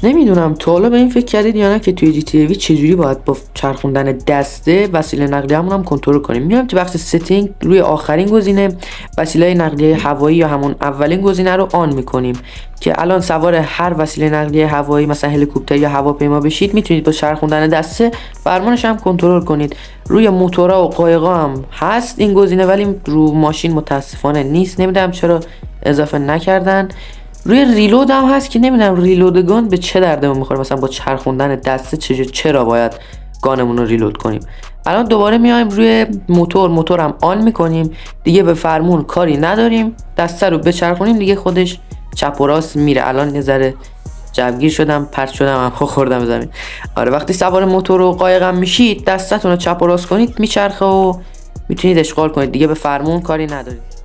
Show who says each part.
Speaker 1: نمیدونم تا حالا به این فکر کردید یا نه که توی جی تی ای وی چجوری باید با چرخوندن دسته وسیله نقلیه‌مون هم کنترل کنیم. میام تو بخش ستینگ روی آخرین گزینه وسیله نقلیه هوایی یا همون اولین گزینه رو آن میکنیم که الان سوار هر وسیله نقلیه هوایی مثلا هلیکوپتر یا هواپیما بشید میتونید با چرخوندن دسته فرمانش هم کنترل کنید. روی موتورا و قایقا هم هست این گزینه ولی رو ماشین متاسفانه نیست، نمیدونم چرا اضافه نکردن. روی ریلود هم هست که نمیدونم ریلود گان به چه دردمون میخوره، مثلا با چرخوندن دسته چرا باید گانمون رو ریلود کنیم. الان دوباره میایم روی موتور هم آن میکنیم دیگه، به فرمون کاری نداریم، دسته رو بچرخونیم دیگه خودش چپ و راست میره. الان یه ذره جوگیر شدم، پرت شدم، هم خوردم زمین. آره وقتی سوار موتور و قایقم میشید دستتون رو چپ و راست کنید میچرخه و میتونید اشغال کنید دیگه، به فرمون کاری ندارید.